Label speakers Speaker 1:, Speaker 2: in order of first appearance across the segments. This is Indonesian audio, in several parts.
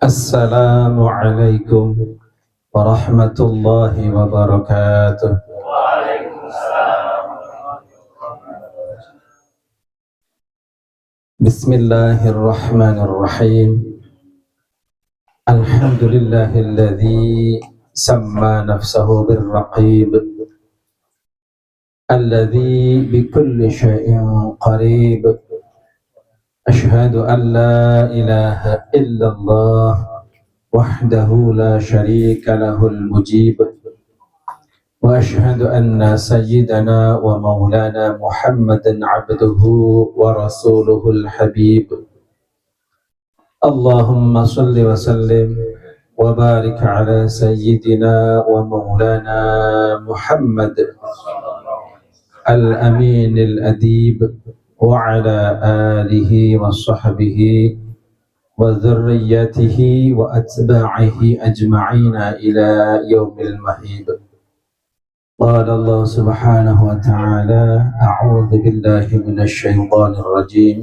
Speaker 1: السلام عليكم ورحمة الله وبركاته. بسم الله الرحمن الرحيم. الحمد لله الذي سمى نفسه بالرقيب الذي بكل شيء قريب. أشهد أن لا إله إلا الله وحده لا شريك له المجيب. وأشهد أن سيدنا ومولانا محمدا عبده ورسوله الحبيب. اللهم صل وسلم وبارك على سيدنا ومولانا محمد الأمين الأديب وعلى آله وصحبه وذريته وأتباعه أجمعين إلى يوم المهيب. قال الله سبحانه وتعالى: أعوذ بالله من الشيطان الرجيم.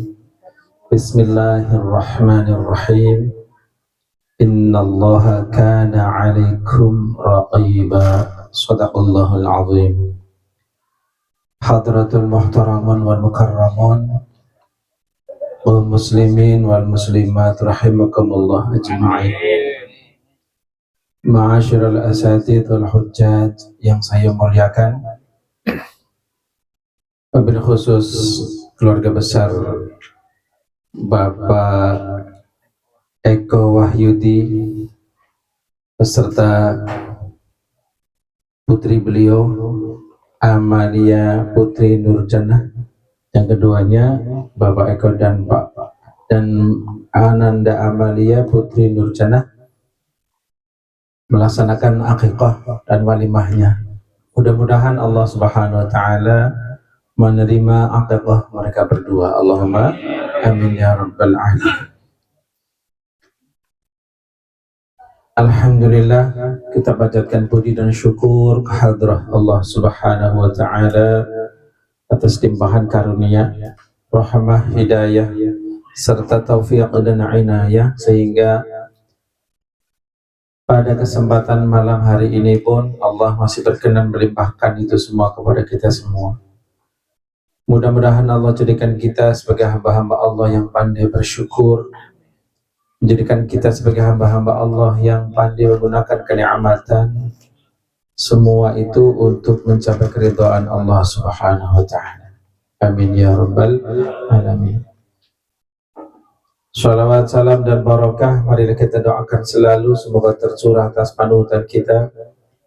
Speaker 1: بسم الله الرحمن الرحيم. إن الله كان عليكم رقيبا. صدق الله العظيم. Hadratul muhtaramun wal mukarramun wal muslimin wal muslimat rahimakumullah ajma'in. Ma'asyiral asatidz wal hujjaj yang saya muliakan, wabil khusus keluarga besar Bapak Eko Wahyudi beserta putri beliau Amalia Putri Nurjannah, yang keduanya Bapak Eko dan Ananda Amalia Putri Nurjannah melaksanakan akikah dan walimahnya. Mudah-mudahan Allah Subhanahu wa taala menerima akikah mereka berdua. Allahumma amin ya rabbal alamin. Alhamdulillah, kita panjatkan puji dan syukur kehadrah Allah Subhanahu wa taala atas limpahan karunia, rahmah, hidayah serta taufik dan inayah, sehingga pada kesempatan malam hari ini pun Allah masih berkenan melimpahkan itu semua kepada kita semua. Mudah-mudahan Allah jadikan kita sebagai hamba-hamba Allah yang pandai bersyukur, menjadikan kita sebagai hamba-hamba Allah yang pandai menggunakan kenikmatan semua itu untuk mencapai keridhaan Allah Subhanahu wa taala. Amin ya rabbal alamin. Shalawat, salam dan barakah marilah kita doakan selalu semoga tercurah atas panutan kita,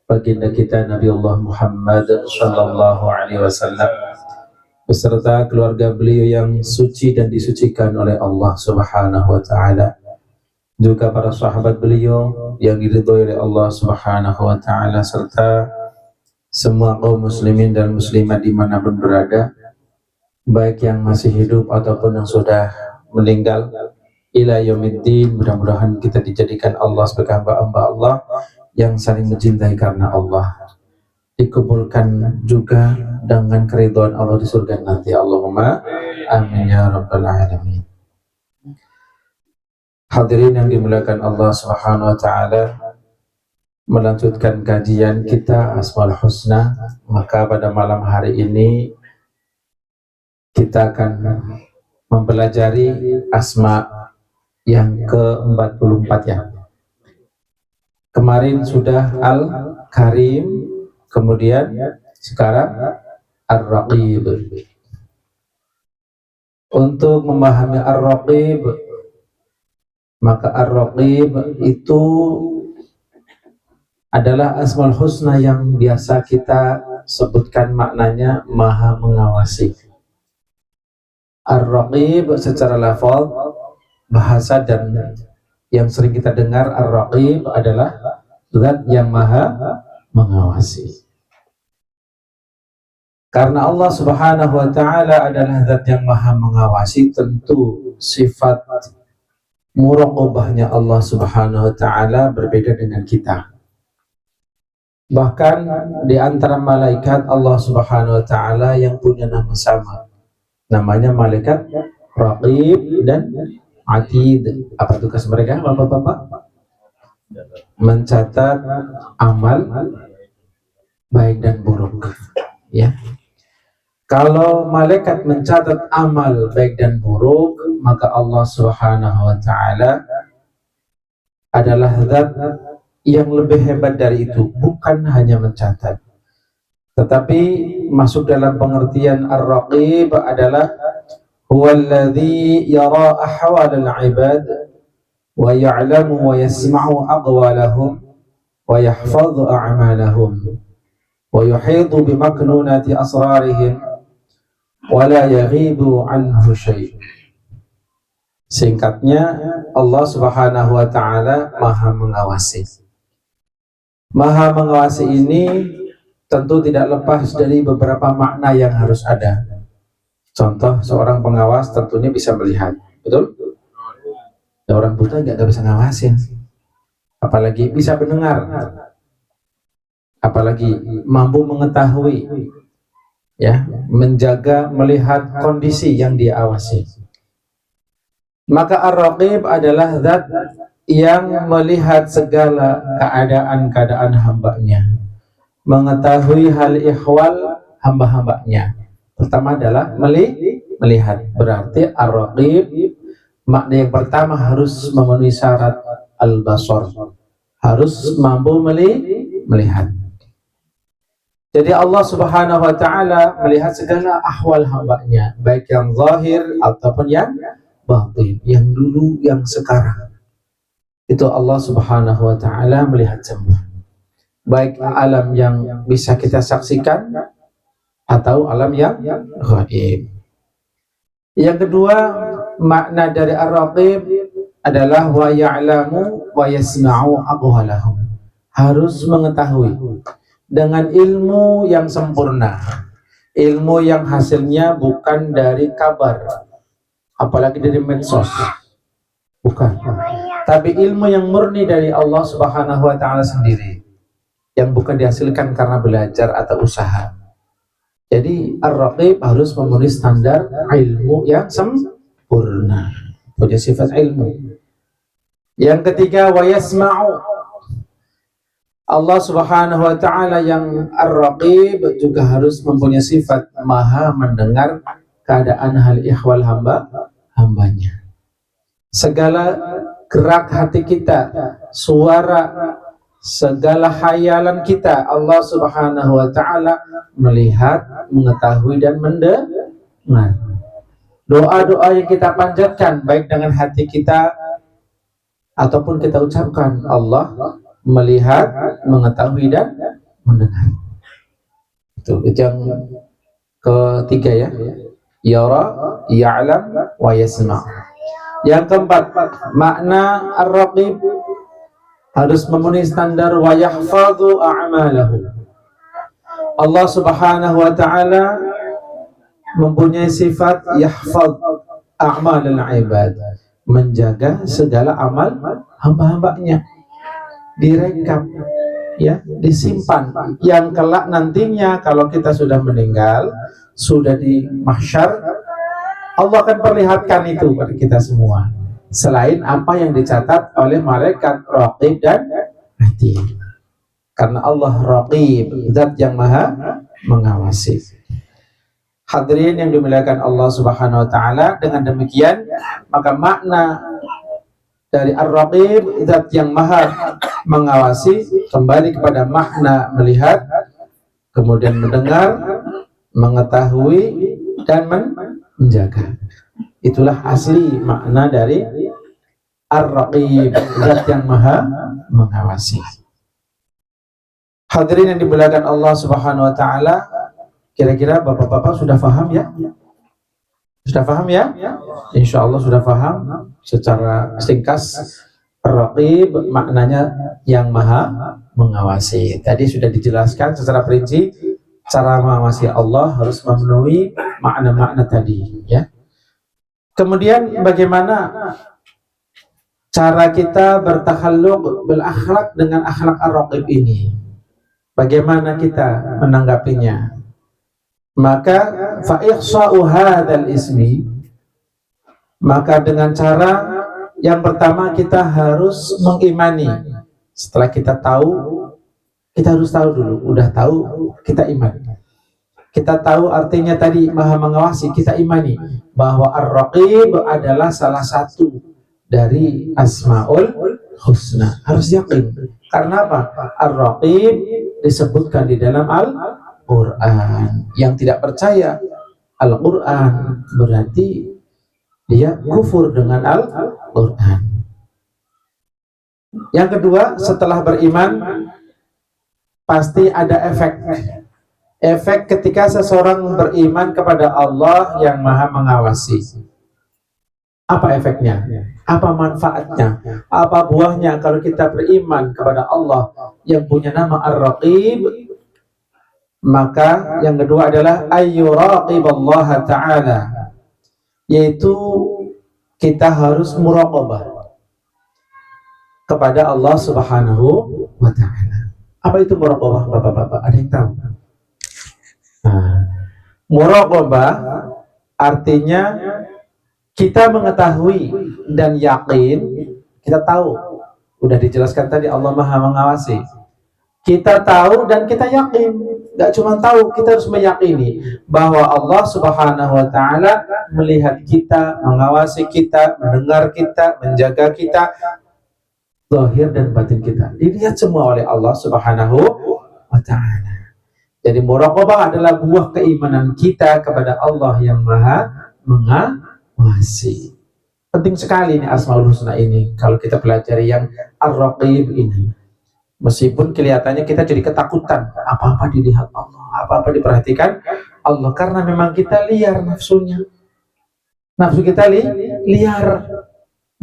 Speaker 1: baginda kita Nabi Allah Muhammad sallallahu alaihi wasallam beserta keluarga beliau yang suci dan disucikan oleh Allah Subhanahu wa taala, juga para sahabat beliau yang diridhoi oleh Allah Subhanahu wa taala, serta semua kaum muslimin dan muslimat dimanapun berada, baik yang masih hidup ataupun yang sudah meninggal, ila yaumiddin. Mudah-mudahan kita dijadikan Allah sebagai hamba-hamba Allah yang saling mencintai karena Allah, dikumpulkan juga dengan keridhaan Allah di surga nanti. Allahumma amin ya rabbal alamin. Hadirin yang dimuliakan Allah Subhanahu wa taala, melanjutkan kajian kita Asmaul Husna, maka pada malam hari ini kita akan mempelajari asma yang ke-44 ya. Kemarin sudah Al-Karim, kemudian sekarang Ar-Raqib. Untuk memahami Ar-Raqib, maka Ar-Raqib itu adalah Asmaul Husna yang biasa kita sebutkan maknanya Maha Mengawasi. Ar-Raqib secara lafaz bahasa dan yang sering kita dengar, Ar-Raqib adalah Zat yang Maha Mengawasi. Karena Allah Subhanahu wa taala adalah Zat yang Maha Mengawasi, tentu sifat muraqabahnya Allah Subhanahu wa taala berbeda dengan kita. Bahkan di antara malaikat Allah Subhanahu wa taala yang punya nama sama, namanya malaikat Raqib dan Atid. Apa tugas mereka, Bapak-bapak? mencatat amal baik dan buruk. Ya. Kalau malaikat mencatat amal baik dan buruk, maka Allah Subhanahu wa taala adalah zat yang lebih hebat dari itu, bukan hanya mencatat. Tetapi masuk dalam pengertian ar-raqib adalah huwallazi yara ahwalal ibad wa ya'lamu wa yasma'u aqwalahum wa yahfazu a'malahum wa yuhitu bimaknunati asrarihim wa la yaghibu anhu syai'. Singkatnya, Allah Subhanahu wa taala Maha mengawasi. Maha mengawasi ini tentu tidak lepas dari beberapa makna yang harus ada. Contoh, seorang pengawas tentunya bisa melihat, betul? Orang buta nggak bisa ngawasin, apalagi bisa mendengar, apalagi mampu mengetahui, ya, menjaga, melihat kondisi yang dia awasi. Maka ar-raqib adalah zat yang melihat segala keadaan-keadaan hambanya, mengetahui hal ihwal hamba-hambanya. Pertama adalah melihat. Berarti ar-raqib, makna yang pertama harus memenuhi syarat al-basar, harus mampu melihat. Jadi Allah Subhanahu wa taala melihat segala ahwal hambanya, baik yang zahir ataupun yang batin, yang dulu, yang sekarang. Itu Allah Subhanahu wa taala melihat semua, baik alam yang bisa kita saksikan atau alam yang gaib. Yang kedua, makna dari ar-raqib adalah wa ya'lamu wa yasma'u aqwalahum, harus mengetahui dengan ilmu yang sempurna, ilmu yang hasilnya bukan dari kabar, apalagi dari medsos, bukan, tapi ilmu yang murni dari Allah Subhanahu wa taala sendiri, yang bukan dihasilkan karena belajar atau usaha. Jadi ar-raqib harus memenuhi standar ilmu yang sempurna, punya sifat ilmu. Yang ketiga, wa yasma'u, Allah Subhanahu wa taala yang ar-raqib juga harus mempunyai sifat maha mendengar keadaan hal ihwal hambanya. Segala gerak hati kita, suara, segala khayalan kita, Allah Subhanahu wa taala melihat, mengetahui dan mendengar. Doa-doa yang kita panjatkan baik dengan hati kita ataupun kita ucapkan, Allah melihat, mengetahui dan mendengar. Itu yang ketiga, ya. Yara, ya'lam wa yasma'. Yang keempat, makna ar-raqib harus memenuhi standar wa yahfadhu a'malahu. Allah Subhanahu wa taala mempunyai sifat yahfadh a'malal ibad, menjaga segala amal hamba-hambanya, direkap, ya, disimpan, yang kelak nantinya kalau kita sudah meninggal, sudah di mahsyar, Allah akan perlihatkan itu pada kita semua, selain apa yang dicatat oleh malaikat raqib dan atid. Karena Allah raqib, zat yang maha mengawasi. Hadirin yang dimuliakan Allah Subhanahu wa taala, dengan demikian maka makna dari ar-raqib, zat yang maha mengawasi, kembali kepada makna melihat, kemudian mendengar, mengetahui dan menjaga. Itulah asli makna dari ar-raqib, zat yang maha mengawasi. Hadirin yang dimuliakan Allah Subhanahu wa taala, kira-kira bapak-bapak sudah paham, ya? Sudah paham, ya? Insya Allah sudah paham secara singkas. Ar-raqib maknanya yang maha mengawasi. Tadi sudah dijelaskan secara perinci cara mengawasi Allah harus memenuhi makna-makna tadi, ya. Kemudian bagaimana cara kita bertakhalluq bil akhlak dengan akhlak ar-raqib ini? Bagaimana kita menanggapinya? Maka fa ihsa'u hadzal ismi, maka dengan cara yang pertama kita harus mengimani Setelah kita tahu, kita harus tahu dulu. Udah tahu, kita iman. Kita tahu artinya tadi Maha mengawasi, kita imani bahwa Ar-Raqib adalah salah satu dari Asmaul Husna. Harus yakin. Karena apa? Ar-Raqib disebutkan di dalam Al-Quran. Yang tidak percaya Al-Quran berarti dia kufur dengan Al-Quran. Yang kedua, setelah beriman pasti ada efek. Efek ketika seseorang beriman kepada Allah yang Maha mengawasi. Apa efeknya? Apa manfaatnya? Apa buahnya kalau kita beriman kepada Allah yang punya nama Ar-Raqib? Maka yang kedua adalah ayyuraqiballaha ta'ala, yaitu kita harus muraqabah kepada Allah Subhanahu wa ta'ala. Apa itu muraqabah, Bapak-bapak? Ada yang tahu? Nah, muraqabah artinya kita mengetahui dan yakin, kita tahu. Udah dijelaskan tadi Allah Maha mengawasi. Kita tahu dan kita yakin. Gak cuma tahu, kita harus meyakini bahwa Allah Subhanahu wa ta'ala melihat kita, mengawasi kita, mendengar kita, menjaga kita, zahir dan batin kita. Dilihat semua oleh Allah Subhanahu wa ta'ala. Jadi muraqabah adalah buah keimanan kita kepada Allah yang Maha mengawasi. Penting sekali ini Asmaul Husna ini kalau kita pelajari yang Ar-Raqib ini. Meskipun kelihatannya kita jadi ketakutan, apa-apa dilihat Allah, apa-apa diperhatikan Allah, karena memang kita liar nafsunya. Nafsu kita liar.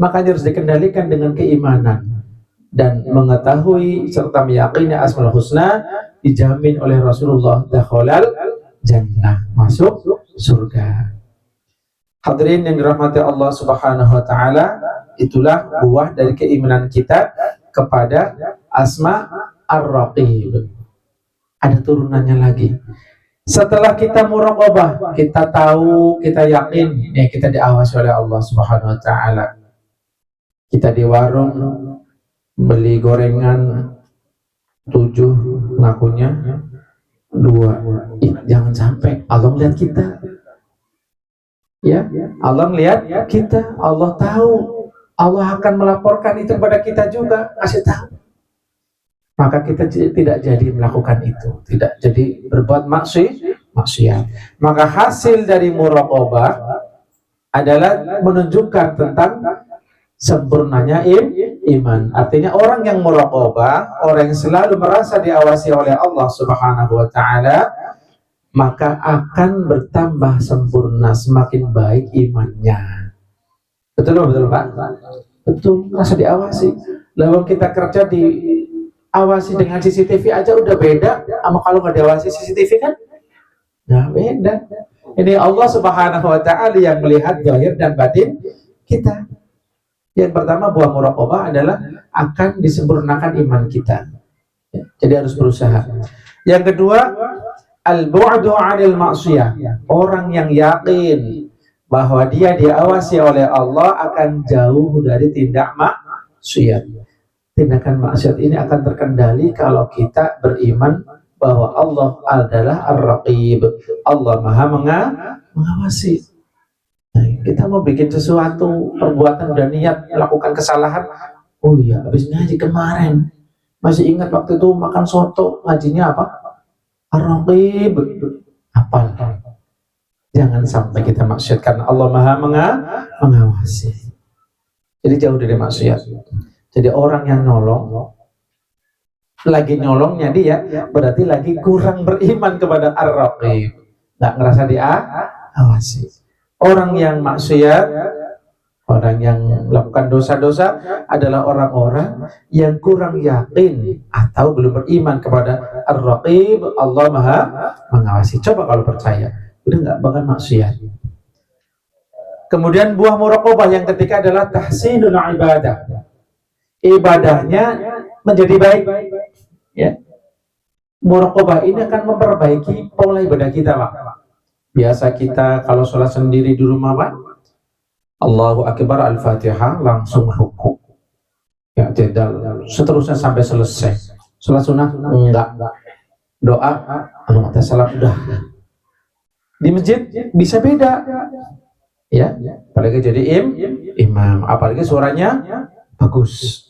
Speaker 1: Makanya harus dikendalikan dengan keimanan dan mengetahui serta meyakini Asmaul Husna dijamin oleh Rasulullah dakhalal jannah, masuk surga. Hadirin yang dirahmati Allah Subhanahu wa ta'ala, itulah buah dari keimanan kita kepada Asma Ar-Raqib. Ada turunannya lagi. Setelah kita muraqabah, kita tahu, kita yakin, ya kita diawasi oleh Allah Subhanahu wa ta'ala. Kita di warung beli gorengan 7, ngakunya 2. Jangan sampai Allah melihat kita. Ya, Allah melihat kita, Allah tahu. Allah akan melaporkan itu kepada kita juga, kasih tahu. Maka kita tidak jadi melakukan itu, tidak jadi berbuat maksiat. Maka hasil dari muraqabah adalah menunjukkan tentang sempurnanya iman. Artinya orang yang muraqabah, orang yang selalu merasa diawasi oleh Allah Subhanahu wa ta'ala, maka akan bertambah sempurna, semakin baik imannya. Betul Pak? Betul, merasa diawasi. Lalu kita kerja diawasi dengan CCTV aja udah beda sama kalau nggak diawasi CCTV kan? Nah beda. Ini Allah Subhanahu wa ta'ala yang melihat zahir dan batin kita. Yang pertama, buah muraqabah adalah akan disempurnakan iman kita. Jadi harus berusaha. Yang kedua, al-bu'du 'anil ma'siyah. Orang yang yakin bahwa dia diawasi oleh Allah akan jauh dari tindak maksiat. Tindakan maksiat ini akan terkendali kalau kita beriman bahwa Allah adalah Ar-Raqib. Allah Maha mengawasi. Nah, kita mau bikin sesuatu, perbuatan dan niat melakukan kesalahan. Oh iya, habis ngaji kemarin masih ingat waktu itu makan soto, ngajinya apa? Ar-Raqib. Apal. Jangan sampai kita maksiat karena Allah Maha mengawasi. Jadi jauh dari maksiat. Jadi orang yang nyolong, lagi nyolongnya dia berarti lagi kurang beriman kepada Ar-Raqib. Nggak ngerasa diawasi. Orang yang maksiat, orang yang melakukan dosa-dosa adalah orang-orang yang kurang yakin atau belum beriman kepada Ar-Raqib. Allah Maha mengawasi. Coba kalau percaya, udah nggak bakal maksiat. Kemudian buah muraqabah yang ketiga adalah tahsinul ibadah. Ibadahnya menjadi baik. Ya. Muraqabah ini akan memperbaiki pola ibadah kita, Pak. Biasa kita kalau sholat sendiri di rumah, Pak, Allahu Akbar Al-Fatihah langsung ruku. i'tidal, seterusnya sampai selesai. Salat sunnah enggak, doa salam udah. Di masjid bisa beda, ya, apalagi jadi imam, apalagi suaranya bagus,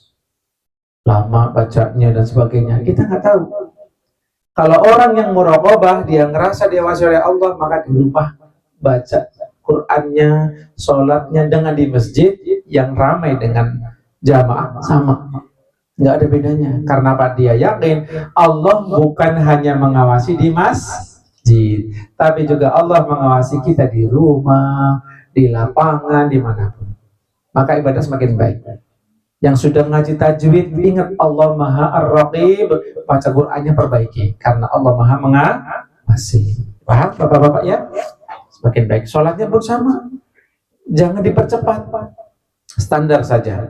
Speaker 1: lama bacanya dan sebagainya, kita nggak tahu. Kalau orang yang muraqabah, dia ngerasa diawasi oleh Allah, maka di rumah baca Qur'annya, sholatnya dengan di masjid yang ramai dengan jamaah sama, nggak ada bedanya. Karena apa? Dia yakin Allah bukan hanya mengawasi di masjid, tapi juga Allah mengawasi kita di rumah, di lapangan, dimanapun. Maka ibadah semakin baik. Yang sudah ngaji tajwid, ingat Allah Maha Ar-Raqib, baca Qur'annya perbaiki, karena Allah Maha mengawasi. Paham bapak-bapak ya? Semakin baik. Sholatnya pun sama, jangan dipercepat, standar saja.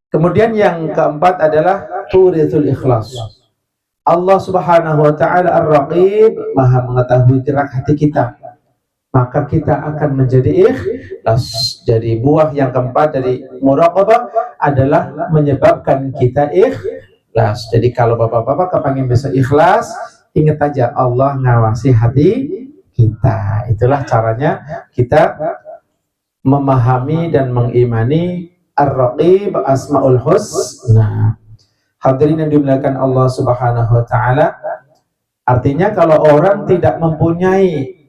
Speaker 1: Kemudian yang keempat adalah turithul ikhlas. Allah Subhanahu wa ta'ala Ar-Raqib, Maha mengetahui gerak hati kita, maka kita akan menjadi ikhlas. Jadi buah yang keempat dari muraqabah adalah menyebabkan kita ikhlas. Jadi kalau bapak-bapak kepengen bisa ikhlas, ingat aja Allah ngawasi hati kita. Itulah caranya kita memahami dan mengimani Ar-Raqib, Asmaul Husna. Hadirin yang dimuliakan Allah Subhanahu wa ta'ala, artinya kalau orang tidak mempunyai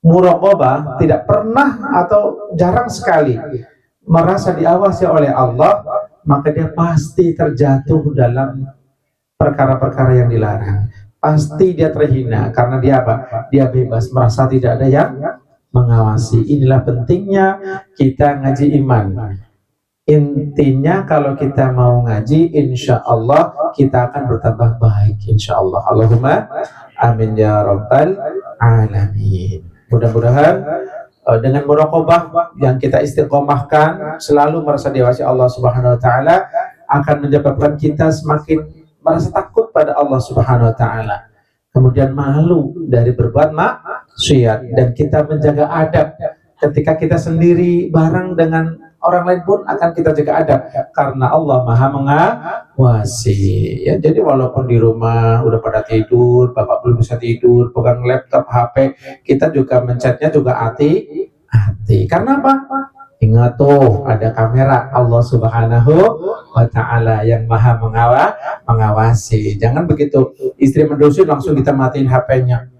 Speaker 1: muraqabah, tidak pernah atau jarang sekali merasa diawasi oleh Allah, maka dia pasti terjatuh dalam perkara-perkara yang dilarang. Pasti dia terhina, karena dia apa? Dia bebas, merasa tidak ada yang mengawasi. Inilah pentingnya kita ngaji iman. Intinya kalau kita mau ngaji, insya Allah kita akan bertambah baik, insya Allah. Allahumma amin ya rabbal alamin. Mudah-mudahan dengan muraqabah yang kita istiqomahkan, selalu merasa diawasi Allah Subhanahu wa ta'ala, akan menyebabkan kita semakin merasa takut pada Allah Subhanahu wa ta'ala, kemudian malu dari berbuat maksiat, dan kita menjaga adab. Ketika kita sendiri bareng dengan orang lain pun akan kita jaga adab, karena Allah Maha mengawasi. Ya, jadi walaupun di rumah udah pada tidur, bapak belum bisa tidur, pegang laptop, HP, kita juga mencetnya juga hati-hati. Karena apa? Ingat tuh, ada kamera Allah Subhanahu wa ta'ala yang Maha mengawasi. Jangan begitu istri mendosi langsung kita matiin HP-nya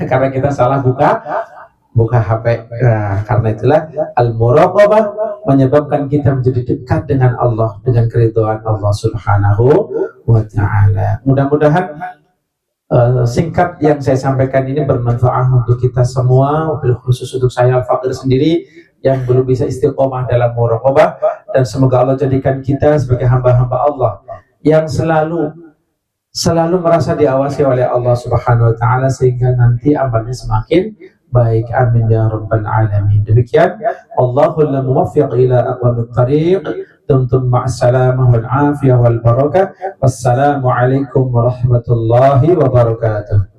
Speaker 1: karena kita salah buka HP. Nah, karena itulah al-muraqabah menyebabkan kita menjadi dekat dengan Allah, dengan keridhaan Allah Subhanahu wa ta'ala. Mudah-mudahan singkat yang saya sampaikan ini bermanfaat untuk kita semua, wabil khusus untuk saya Al-Faqir sendiri yang belum bisa istiqomah dalam muraqabah, dan semoga Allah jadikan kita sebagai hamba-hamba Allah yang selalu merasa diawasi oleh Allah Subhanahu wa ta'ala, sehingga nanti amalnya semakin baik. Amin ya rabbal alamin. Demikian, Allahul muwaffiq ila aqwamit thariq. Dumtum ma'as salamah wal afiyah wal barakah. Wassalamu alaikum warahmatullahi wabarakatuh.